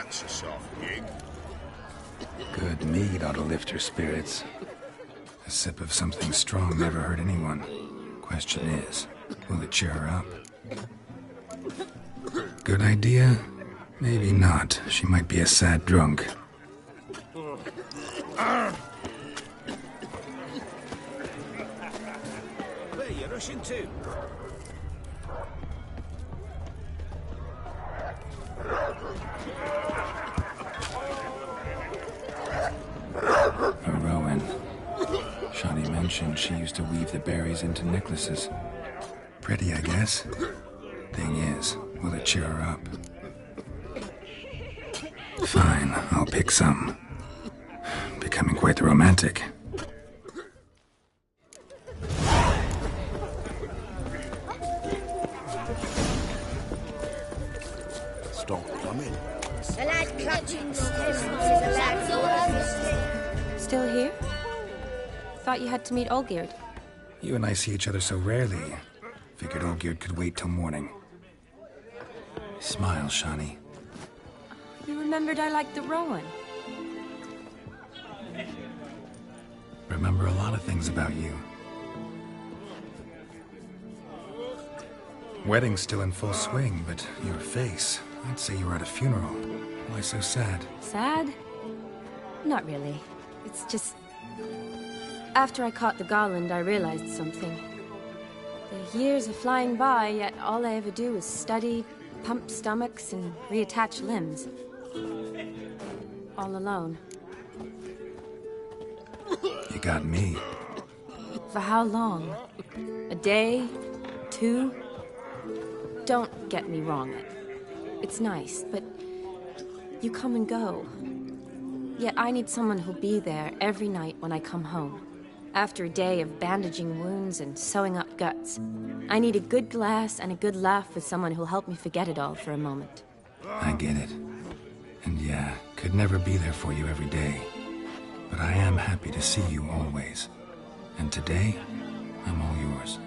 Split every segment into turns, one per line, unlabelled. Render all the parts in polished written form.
That's a soft gig.
Good mead ought to lift her spirits. A sip of something strong never hurt anyone. Question is, will it cheer her up? Good idea? Maybe not. She might be a sad drunk.
Where are you rushing to?
A Rowan. Shani mentioned she used to weave the berries into necklaces. Pretty, I guess. Thing is, will it cheer her up? Fine, I'll pick some. Becoming quite the romantic.
Stop coming.
The lad clutching
Still here? Thought you had to meet Olgierd.
You and I see each other so rarely. Figured Olgierd could wait till morning. Smile, Shani.
You remembered I liked the Rowan.
Remember a lot of things about you. Wedding's still in full swing, but your face, I'd say you were at a funeral. Why so sad?
Sad? Not really. It's just... After I caught the Garland, I realized something. The years are flying by, yet all I ever do is study, pump stomachs, and reattach limbs. All alone.
You got me.
For how long? A day? 2? Don't get me wrong. It's nice, but you come and go. Yet I need someone who'll be there every night when I come home. After a day of bandaging wounds and sewing up guts, I need a good glass and a good laugh with someone who'll help me forget it all for a moment.
I get it. And yeah, could never be there for you every day. But I am happy to see you always. And today, I'm all yours.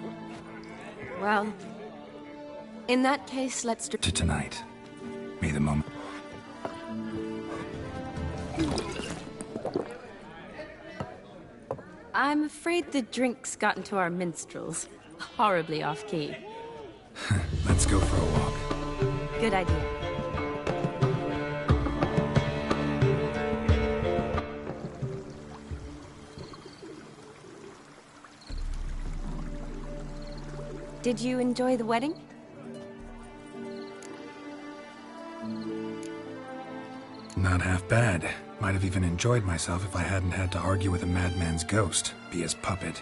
Well, in that case, let's...
To tonight. May the moment...
I'm afraid the drinks got into our minstrels. Horribly off-key.
Let's go for a walk.
Good idea. Did you enjoy the wedding?
Not half bad. Might have even enjoyed myself if I hadn't had to argue with a madman's ghost, be his puppet.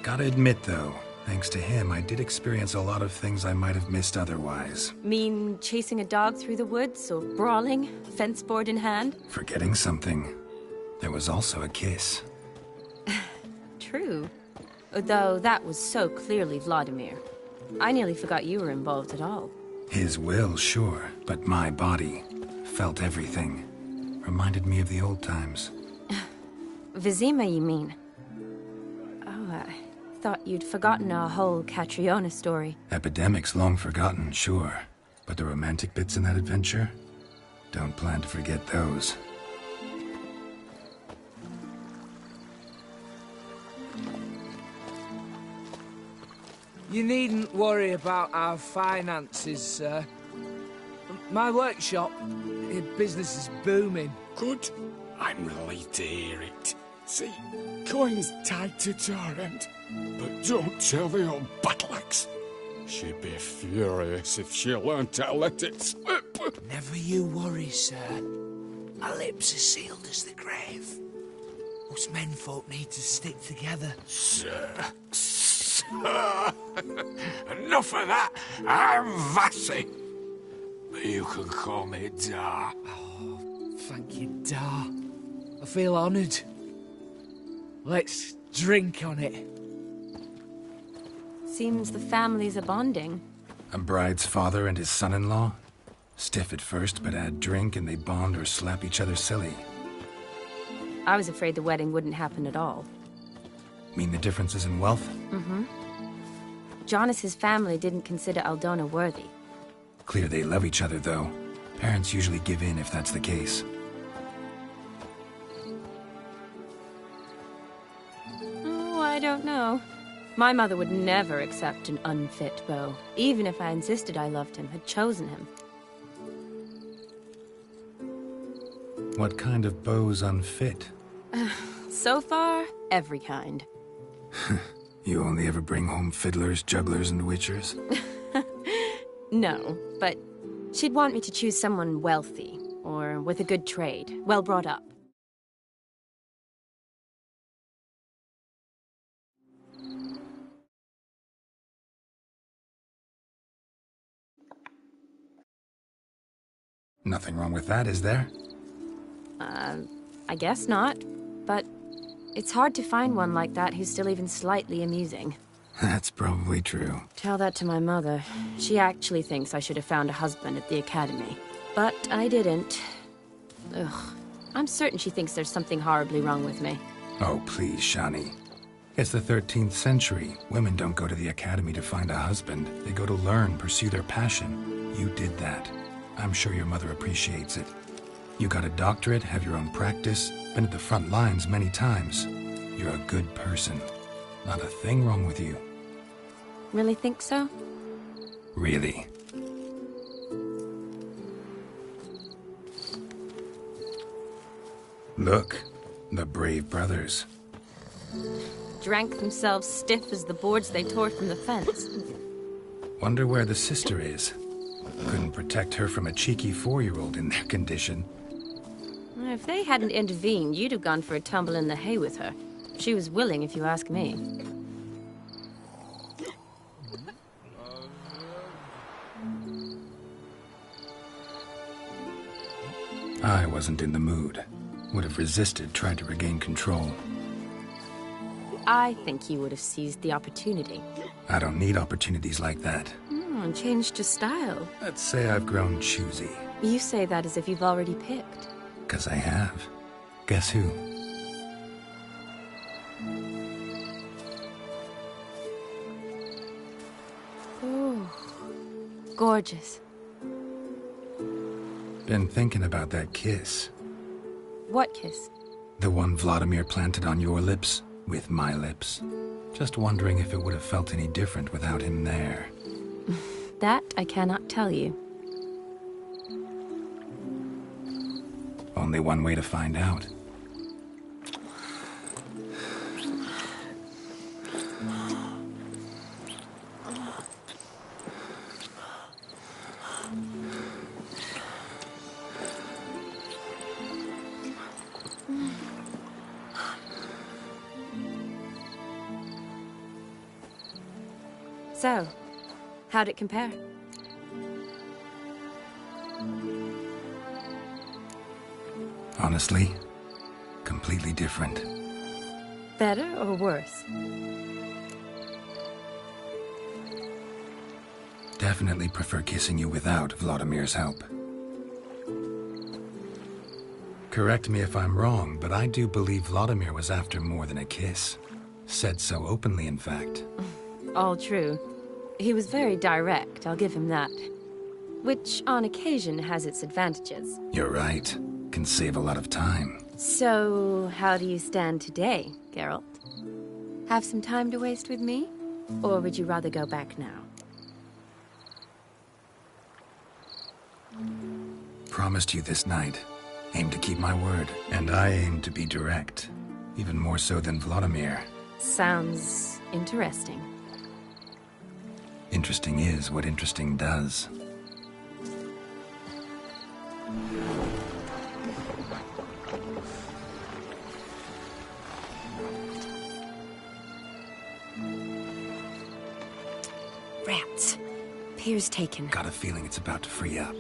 Gotta admit, though, thanks to him, I did experience a lot of things I might have missed otherwise.
Mean chasing a dog through the woods, or brawling, fence board in hand?
Forgetting something. There was also a kiss.
True. Though that was so clearly Vladimir. I nearly forgot you were involved at all.
His will, sure, but my body felt everything. Reminded me of the old times.
Vizima, you mean? Oh, I thought you'd forgotten our whole Catriona story.
Epidemics long forgotten, sure. But the romantic bits in that adventure? Don't plan to forget those.
You needn't worry about our finances, sir. My workshop, business is booming.
Good. I'm relieved to hear it. See, coin's tied to Torrent. But don't tell the old battle-axe. She'd be furious if she learned to let it slip.
Never you worry, sir. Our lips are sealed as the grave. Us menfolk need to stick together.
Sir. Enough of that. I'm Vassy. But you can call me Dar.
Oh, thank you, Dar. I feel honoured. Let's drink on it.
Seems the families are bonding.
A bride's father and his son-in-law? Stiff at first, but add drink and they bond or slap each other silly.
I was afraid the wedding wouldn't happen at all.
Mean the differences in wealth?
Mm-hmm. Jonas's family didn't consider Aldona worthy.
Clear they love each other, though. Parents usually give in if that's the case.
Oh, I don't know. My mother would never accept an unfit beau, even if I insisted I loved him, had chosen him.
What kind of beau's unfit?
So far, every kind.
You only ever bring home fiddlers, jugglers, and witchers?
No, but she'd want me to choose someone wealthy, or with a good trade, well brought up.
Nothing wrong with that, is there?
I guess not, but it's hard to find one like that who's still even slightly amusing.
That's probably true.
Tell that to my mother. She actually thinks I should have found a husband at the academy. But I didn't. Ugh. I'm certain she thinks there's something horribly wrong with me.
Oh, please, Shani. It's the 13th century. Women don't go to the academy to find a husband. They go to learn, pursue their passion. You did that. I'm sure your mother appreciates it. You got a doctorate, have your own practice, been at the front lines many times. You're a good person. Not a thing wrong with you.
Really think so?
Really. Look, the brave brothers.
Drank themselves stiff as the boards they tore from the fence.
Wonder where the sister is. Couldn't protect her from a cheeky 4-year-old in their condition.
If they hadn't intervened, you'd have gone for a tumble in the hay with her. She was willing, if you ask me.
I wasn't in the mood. Would have resisted, tried to regain control.
I think you would have seized the opportunity.
I don't need opportunities like that.
And changed your style.
Let's say I've grown choosy.
You say that as if you've already picked.
'Cause I have. Guess who?
Oh, gorgeous.
Been thinking about that kiss.
What kiss?
The one Vladimir planted on your lips, with my lips. Just wondering if it would have felt any different without him there.
That I cannot tell you.
Only one way to find out.
So, how'd it compare?
Honestly, completely different.
Better or worse?
Definitely prefer kissing you without Vladimir's help. Correct me if I'm wrong, but I do believe Vladimir was after more than a kiss. Said so openly, in fact.
All true. He was very direct, I'll give him that. Which, on occasion, has its advantages.
You're right. Can save a lot of time.
So, how do you stand today, Geralt? Have some time to waste with me? Or would you rather go back now?
Promised you this night. Aim to keep my word. And I aim to be direct. Even more so than Vladimir.
Sounds interesting.
Interesting is what interesting does.
Rats. Pier's taken.
Got a feeling it's about to free up.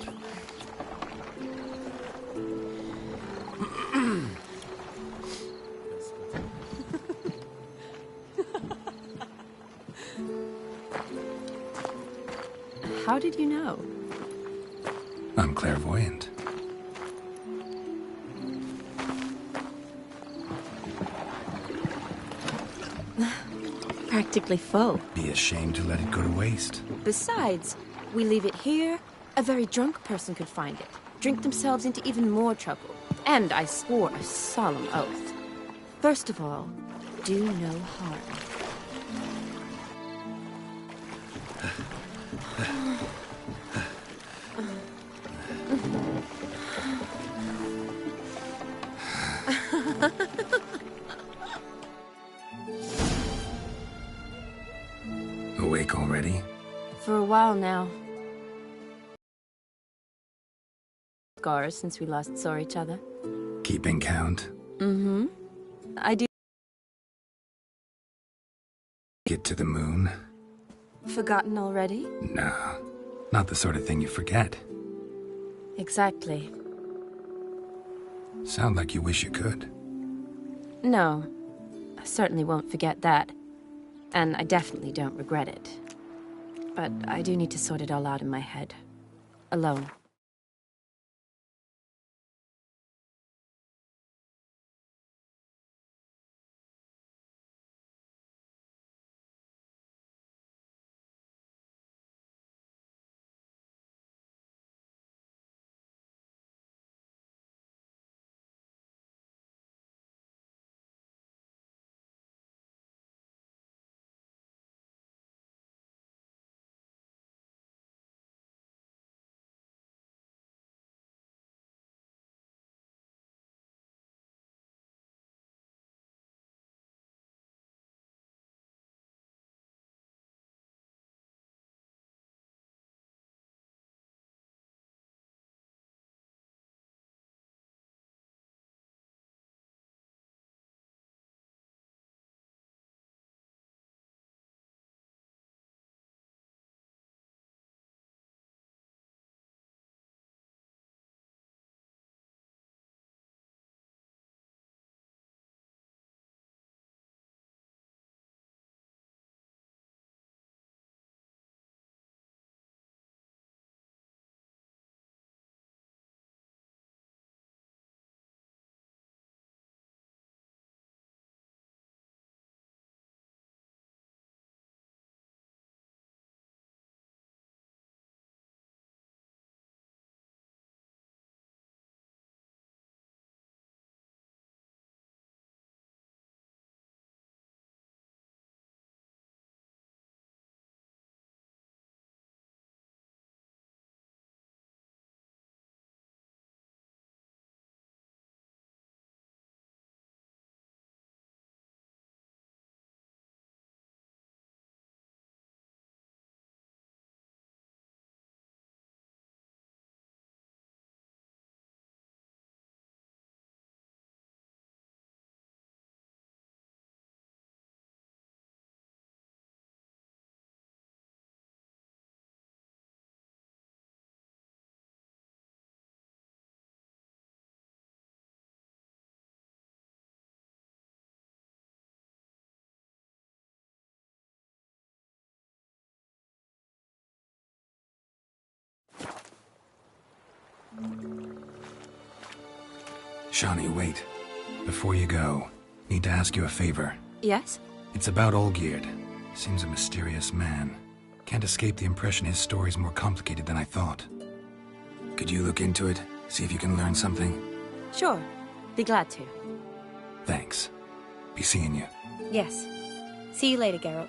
How did you know?
I'm clairvoyant.
Practically full.
Be ashamed to let it go to waste.
Besides, we leave it here, a very drunk person could find it. drink themselves into even more trouble. And I swore a solemn oath. First of all, do no harm.
Awake already?
For a while now. Scars since we last saw each other.
Keeping count?
Mm-hmm. I do.
Get to the moon?
Forgotten already?
No, not the sort of thing you forget.
Exactly.
Sound like you wish you could.
No, I certainly won't forget that. And I definitely don't regret it. But I do need to sort it all out in my head. Alone.
Shawnee, wait. Before you go, need to ask you a favor.
Yes?
It's about Olgierd. Seems a mysterious man. Can't escape the impression his story's more complicated than I thought. Could you look into it? See if you can learn something?
Sure. Be glad to.
Thanks. Be seeing you.
Yes. See you later, Geralt.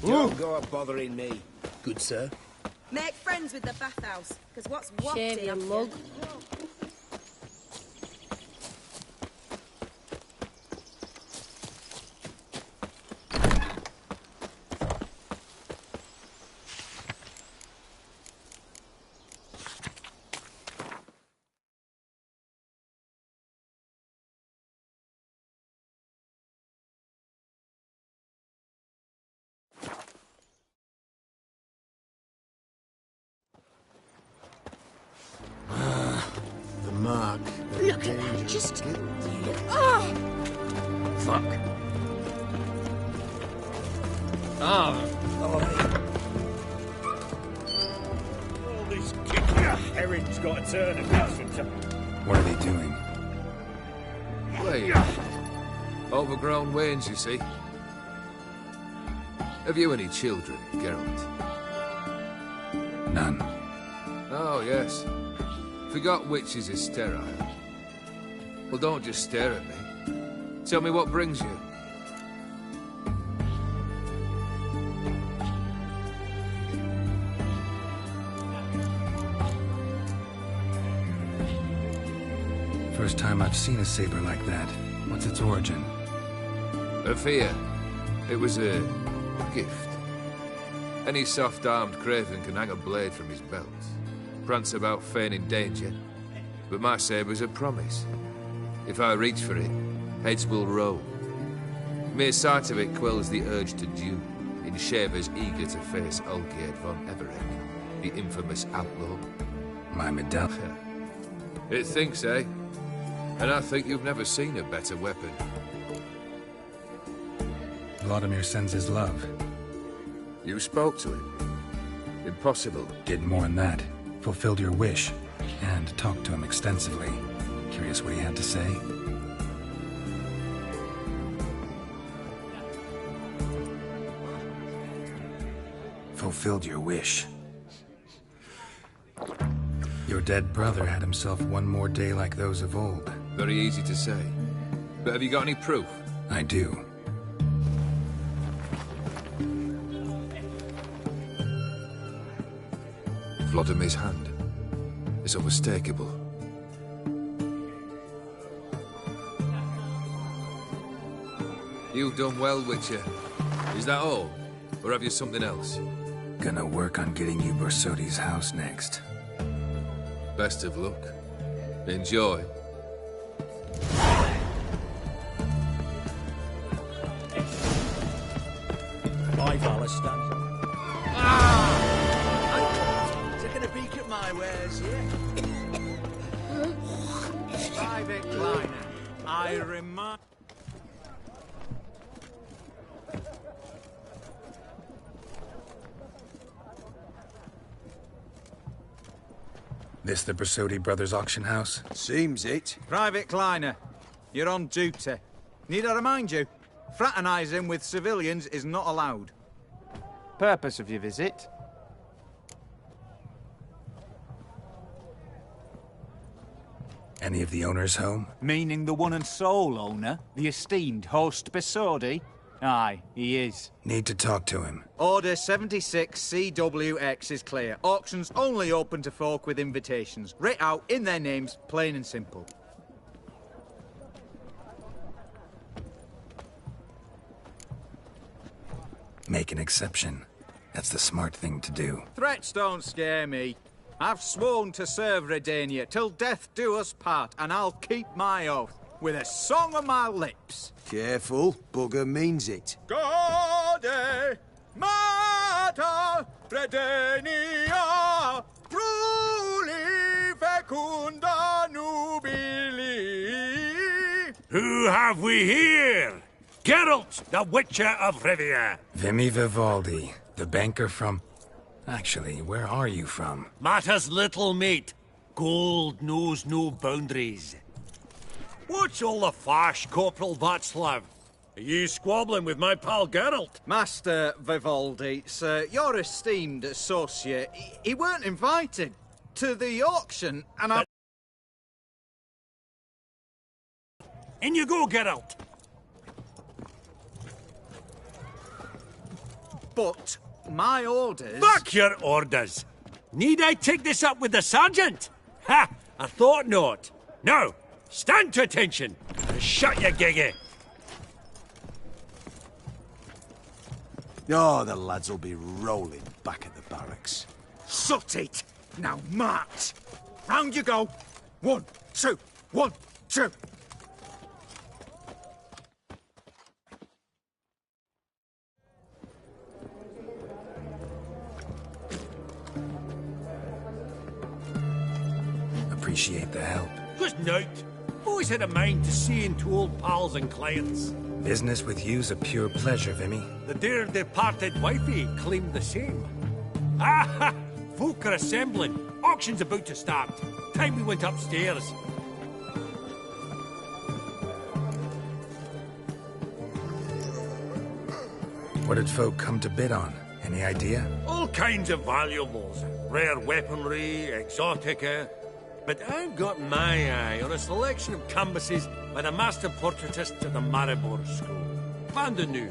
Don't go up bothering me.
Good, sir.
Make friends with the bathhouse, because what's
Shave
wafty
your
after you?
mug.
The mark.
Look at that, just... Oh!
Fuck.
All this kicking herring's got to turn against him.
What are they doing?
Wait. Overgrown wains, you see. Have you any children, Geralt?
None.
Oh, yes. Forgot witches is sterile. Well, don't just stare at me. Tell me what brings you.
First time I've seen a saber like that. What's its origin?
A fear. It was a gift. Any soft-armed craven can hang a blade from his belt, prance about feigning danger, but my saber's a promise. If I reach for it, heads will roll. Mere sight of it quells the urge to duel, in shavers eager to face Olgierd von Everett, the infamous outlaw.
My medallion.
It thinks, eh? And I think you've never seen a better weapon.
Vladimir sends his love.
You spoke to him? Impossible.
Did more than that. Fulfilled your wish. And talked to him extensively. Curious what he had to say? Fulfilled your wish. Your dead brother had himself one more day like those of old.
Very easy to say. But have you got any proof?
I do.
Vladimir's hand. It's unmistakable. You've done well, Witcher. Is that all? Or have you something else?
Gonna work on getting you Bersodi's house next.
Best of luck. Enjoy.
My Valor stands.
Taking a peek at my wares, yeah? Private Kleiner, I remind...
This the Bersodi Brothers auction house?
Seems it.
Private Kleiner, you're on duty. Need I remind you? Fraternizing with civilians is not allowed. Purpose of your visit?
Any of the owners home?
Meaning the one and sole owner, the esteemed host Bersodi? Aye, he is.
Need to talk to him.
Order 76 CWX is clear. Auctions only open to folk with invitations. Writ out in their names, plain and simple.
Make an exception. That's the smart thing to do.
Threats don't scare me. I've sworn to serve Redania till death do us part, and I'll keep my oath with a song on my lips.
Careful, bugger means it.
Gode Mater Redania truly fecunda nubili.
Who have we here? Geralt, the Witcher of Rivia.
Vimy Vivaldi, the banker from... Actually, where are you from?
Matters little, mate. Gold knows no boundaries. What's all the fash, Corporal Václav? Are you squabbling with my pal Geralt?
Master Vivaldi, sir, your esteemed associate, he weren't invited to the auction, and I...
In you go, Geralt.
but my orders...
Fuck your orders! Need I take this up with the sergeant? Ha! I thought not. Now, stand to attention and shut your giggy.
Oh, the lads will be rolling back at the barracks.
Sut it! Now march! Round you go! 1, 2, 1, 2.
Appreciate the help.
Just note, always had a mind to seeing to old pals and clients.
Business with you's a pure pleasure, Vimy.
The dear departed wifey claimed the same. Ah! Folk are assembling. Auction's about to start. Time we went upstairs.
What did folk come to bid on? Any idea?
All kinds of valuables. Rare weaponry, exotica. But I've got my eye on a selection of canvases by the master portraitist at the Maribor School. Van de Nu,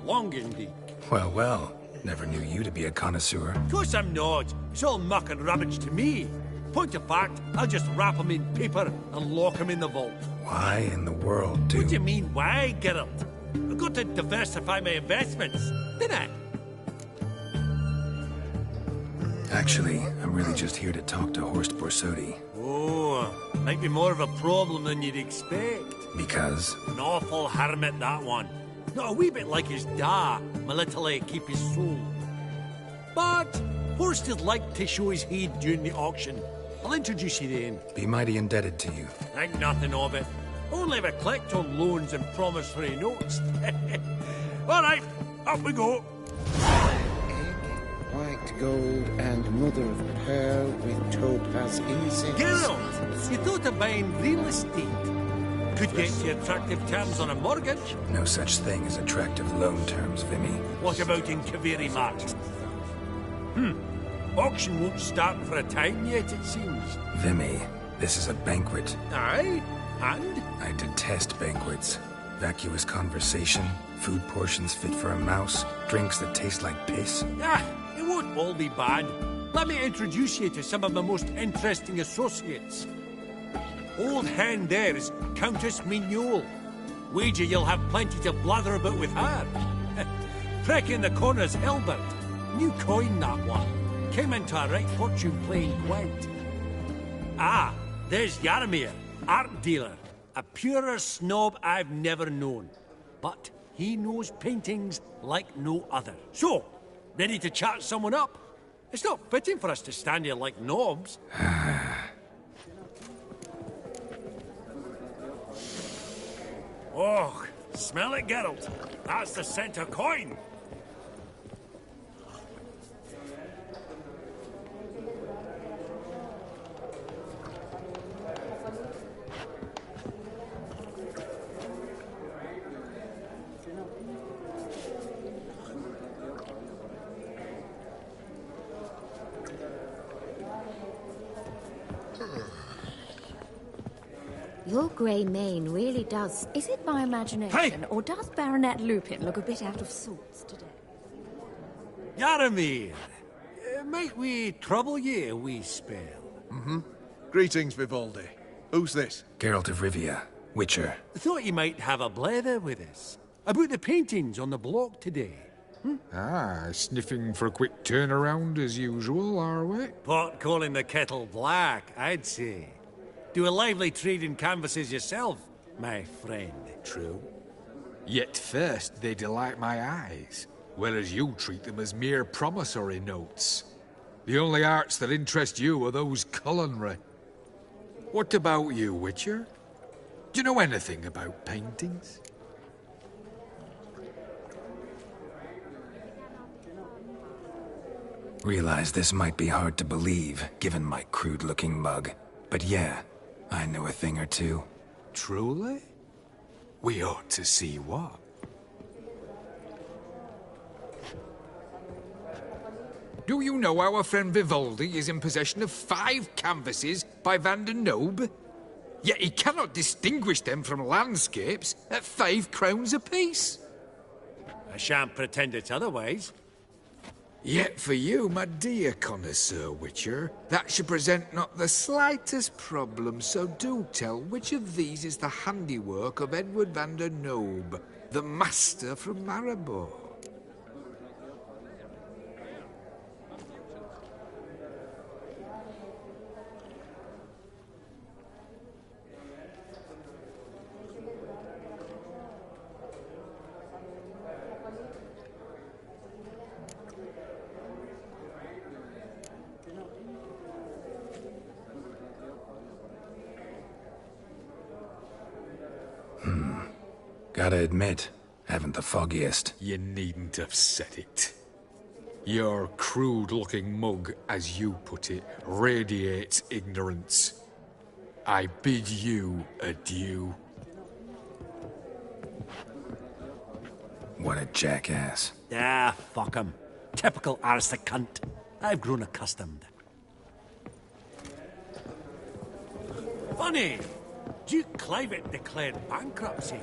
Longendiek.
Well, well. Never knew you to be a connoisseur.
Of course I'm not. It's all muck and rubbish to me. Point of fact, I'll just wrap 'em in paper and lock 'em in the vault.
Why in the world do...
What do you mean, why, Geralt? I've got to diversify my investments, didn't I?
Actually, I'm really just here to talk to Horst Borsodi.
Oh, might be more of a problem than you'd expect.
Because?
An awful hermit, that one. Not a wee bit like his da, my little keep his soul. But Horst would like to show his head during the auction. I'll introduce you then.
Be mighty indebted to you.
Think nothing of it. Only ever collect on loans and promissory notes. All right, up we go.
White gold and mother of pearl with topaz incense.
Geralt, you thought of buying real estate. Could get you attractive terms on a mortgage.
No such thing as attractive loan terms, Vimy.
What about in Kaveri Mart? Auction won't start for a time yet, it seems.
Vimy, this is a banquet.
Aye, and?
I detest banquets. Vacuous conversation, food portions fit for a mouse, drinks that taste like piss.
Ah, it won't all be bad. Let me introduce you to some of my most interesting associates. Old hand there is Countess Mignol. Wager you'll have plenty to blather about with her. Prick in the corner's Hilbert. New coin, that one. Came into a right fortune playing quite. Ah, there's Jaromir, art dealer. A purer snob I've never known. But he knows paintings like no other. So, ready to chat someone up? It's not fitting for us to stand here like knobs. Oh, smell it, Geralt. That's the center coin.
Your grey mane really does...
Is it my imagination, or does Baronet Lupin look a bit out of sorts today?
Jaromir, might we trouble ye a wee spell?
Greetings, Vivaldi. Who's this?
Geralt of Rivia, Witcher.
Thought you might have a blather with us. About the paintings on the block today.
Ah, sniffing for a quick turnaround as usual, are we?
Pot calling the kettle black, I'd say. Do a lively trade in canvases yourself, my friend.
True. Yet first they delight my eyes, whereas you treat them as mere promissory notes. The only arts that interest you are those culinary. What about you, Witcher? Do you know anything about paintings?
Realize this might be hard to believe, given my crude-looking mug. But yeah, I know a thing or two.
Truly? We ought to see what. Do you know our friend Vivaldi is in possession of 5 canvases by Van der Nobe? Yet he cannot distinguish them from landscapes at 5 crowns apiece.
I shan't pretend it's otherwise.
Yet for you, my dear connoisseur Witcher, that should present not the slightest problem, so do tell which of these is the handiwork of Edward van der Noob, the master from Maribor.
Gotta admit, haven't the foggiest.
You needn't have said it. Your crude-looking mug, as you put it, radiates ignorance. I bid you adieu.
What a jackass.
Ah, fuck him. Typical aristocrat. I've grown accustomed. Funny, Duke Clivet declared bankruptcy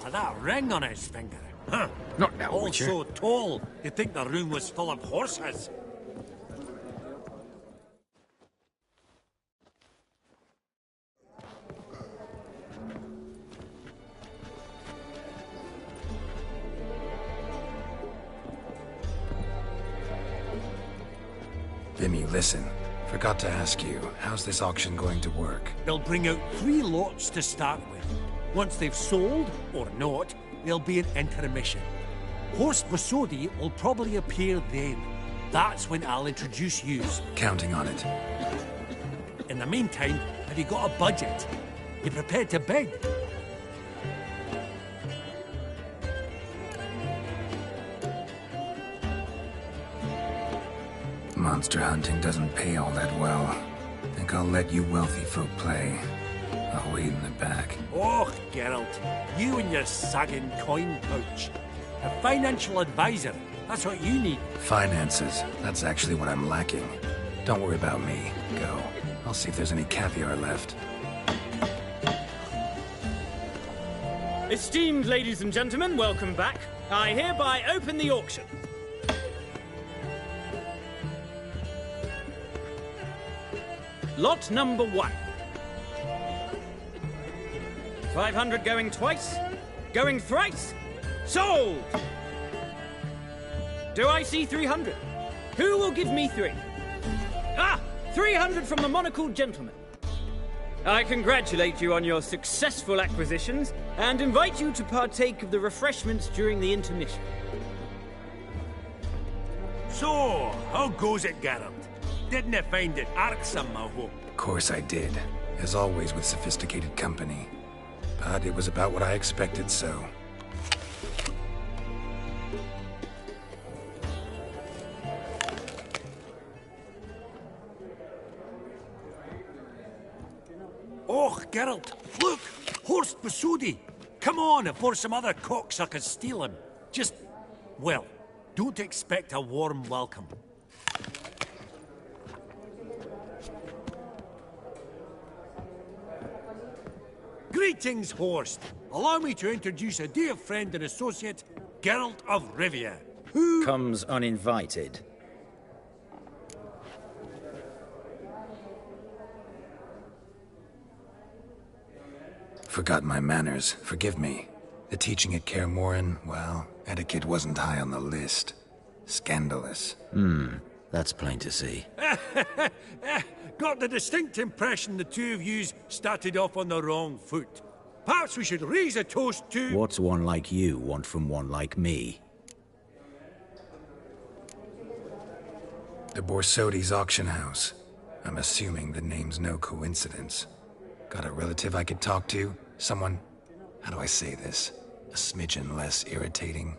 with that ring on his finger. Huh.
Not now,
All
Witcher.
so tall, you'd think the room was full of horses.
Vimy, listen. Forgot to ask you, how's this auction going to work?
They'll bring out 3 lots to start with. Once they've sold, or not, there'll be an intermission. Horst Bosodi will probably appear then. That's when I'll introduce yous.
Counting on it.
In the meantime, have you got a budget? You prepared to bid?
Monster hunting doesn't pay all that well. Think I'll let you wealthy folk play. I'll wait in the back.
Oh, Geralt, you and your sagging coin pouch. A financial advisor, that's what you need.
Finances, that's actually what I'm lacking. Don't worry about me. Go. I'll see if there's any caviar left.
Esteemed ladies and gentlemen, welcome back. I hereby open the auction. Lot number 1. 500 going twice, going thrice. Sold! Do I see 300? Who will give me 3? Ah! 300 from the monocled gentleman. I congratulate you on your successful acquisitions and invite you to partake of the refreshments during the intermission.
So, how goes it, Geralt? Didn't you find it irksome, I hope?
Of course I did. As always with sophisticated company. But it was about what I expected, so...
Oh, Geralt, look! Horst Bosodi! Come on, before some other cocksuckers steal him. Just, well, don't expect a warm welcome. Greetings, Horst. Allow me to introduce a dear friend and associate, Geralt of Rivia, who...
comes uninvited.
Forgot my manners. Forgive me. The teaching at Kaer Morhen, well, etiquette wasn't high on the list. Scandalous.
That's plain to see.
Got the distinct impression the two of yous started off on the wrong foot. Perhaps we should raise a toast to...
What's one like you want from one like me?
The Borsodi's auction house. I'm assuming the name's no coincidence. Got a relative I could talk to? Someone... how do I say this? A smidgen less irritating?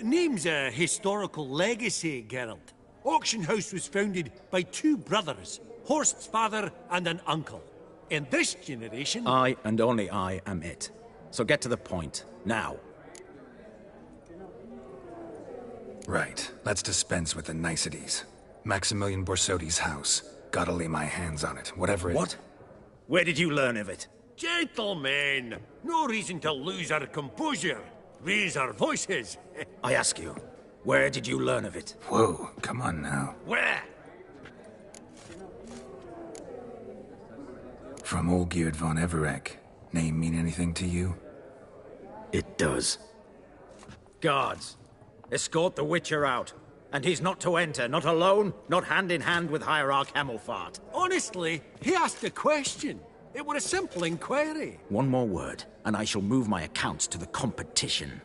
Name's a historical legacy, Geralt. Auction house was founded by 2 brothers, Horst's father and an uncle. In this generation...
I and only I am it. So get to the point, now.
Right, let's dispense with the niceties. Maximilian Borsodi's house. Gotta lay my hands on it, whatever it...
What? Where did you learn of it?
Gentlemen, no reason to lose our composure. Raise our voices.
I ask you, where did you learn of it?
Whoa, come on now.
Where?
From Olgierd von Everek. Name mean anything to you?
It does.
Guards, escort the Witcher out. And he's not to enter, not alone, not hand in hand with Hierarch Hammelfart.
Honestly, he asked a question. It were a simple inquiry.
One more word, and I shall move my accounts to the competition.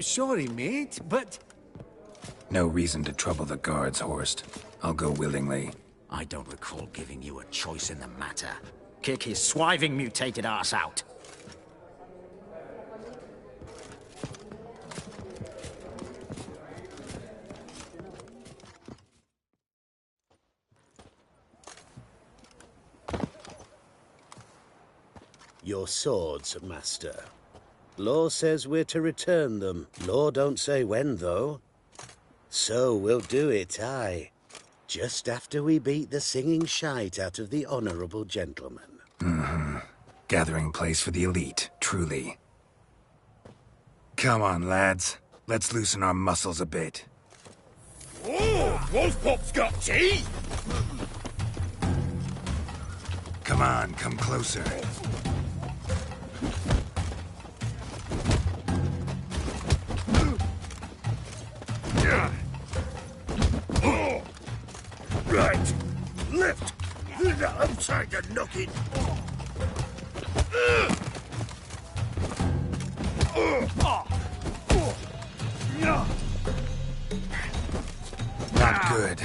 Sorry, mate, but...
No reason to trouble the guards, Horst. I'll go willingly.
I don't recall giving you a choice in the matter. Kick his swiving mutated ass out.
Your swords, master. Law says we're to return them. Law don't say when, though. So we'll do it, aye. Just after we beat the singing shite out of the honourable gentleman.
Mm-hmm. Gathering place for the elite, truly. Come on, lads. Let's loosen our muscles a bit.
Oh, Wolfpop's got tea!
Come on, come closer.
Right. Lift. The outside the knocking.
Not good.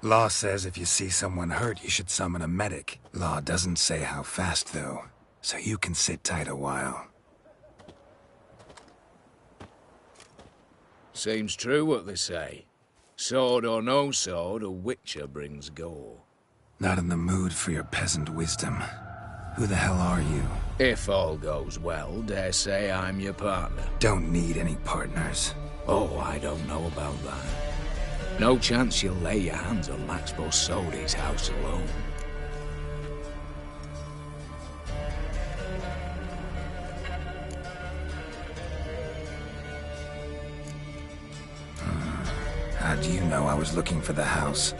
Law says if you see someone hurt, you should summon a medic. Law doesn't say how fast, though, so you can sit tight a while.
Seems true what they say. Sword or no sword, a witcher brings gore.
Not in the mood for your peasant wisdom. Who the hell are you?
If all goes well, dare say I'm your partner.
Don't need any partners.
Oh, I don't know about that. No chance you'll lay your hands on Max Bosodi's house alone.
How do you know I was looking for the house?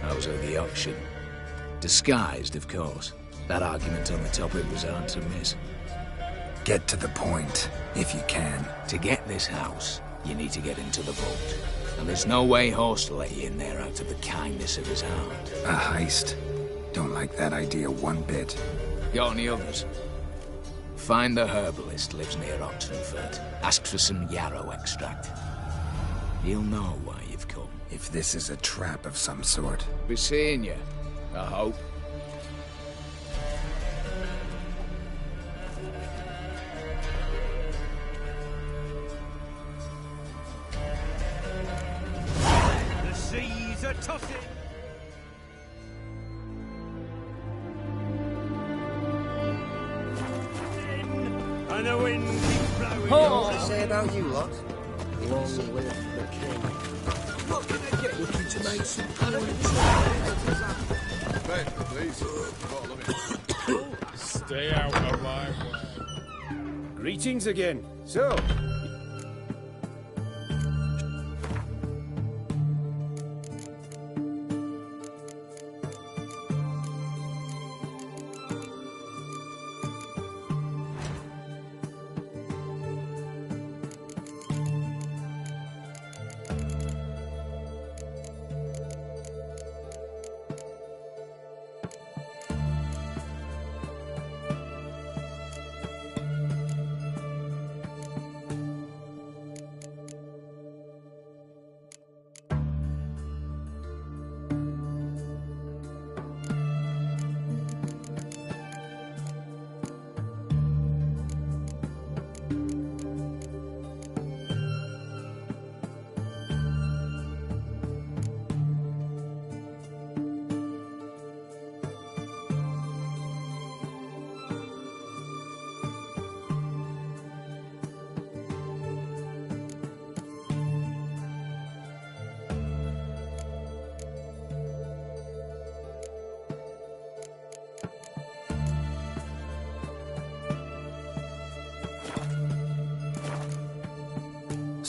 I was at the auction. Disguised, of course. That argument on the topic was hard to miss.
Get to the point, if you can.
To get this house, you need to get into the vault. And there's no way Horst will let you in there out of the kindness of his heart.
A heist? Don't like that idea one bit.
Got any others? Find the herbalist, lives near Oxenfurt. Ask for some yarrow extract. He'll know why you've come.
If this is a trap of some sort.
Be seeing you, I hope.
The seas are tossing. And the wind keeps blowing.
What does it say about you lot? Long live the king.
Looking to make some
Ben, please.
Stay out of my way.
Greetings again. So,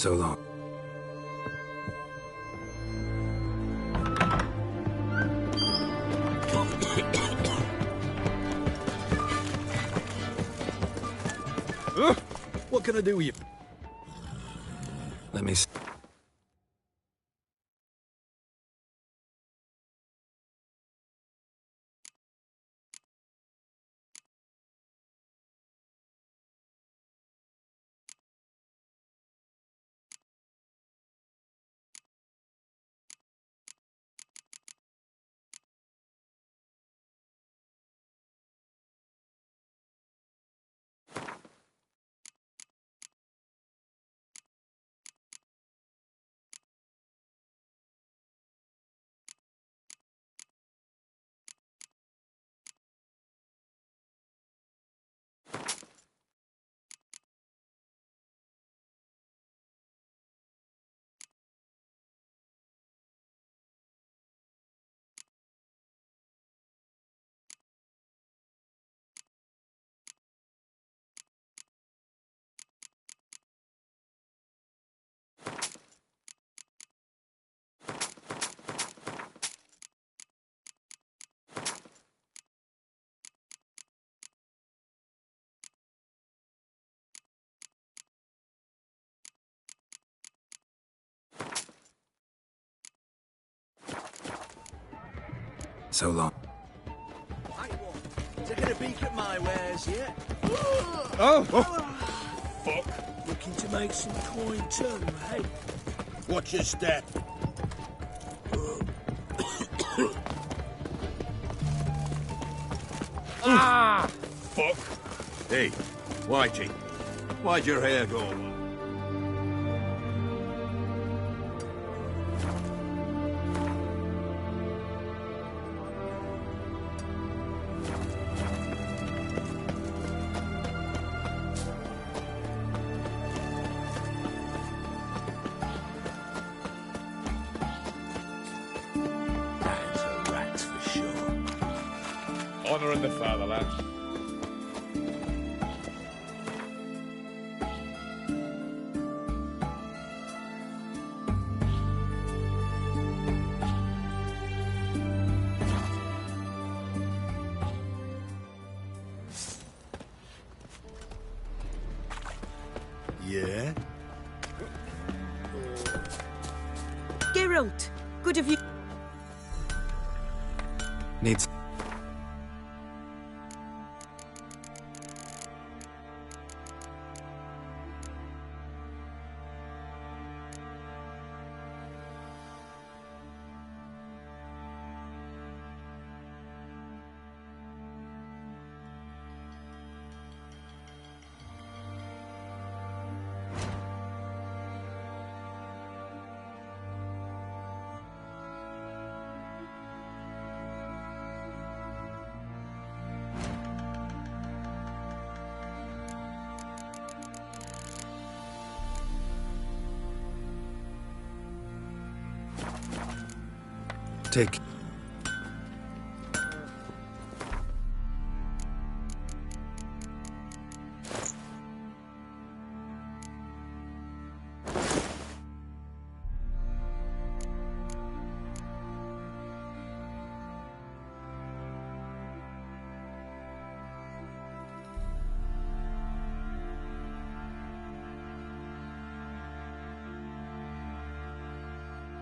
So long.
What can I do with you?
Let me... So long.
Taking a peek at my wares yet?
Oh!
Fuck. Looking to make some coin too, hey?
Watch your step.
Ah! Fuck.
Hey, Whitey, why'd your hair go? That's a rat for sure.
Honour in the fatherland.
Yeah?
Geralt, good of you.
Needs... Take...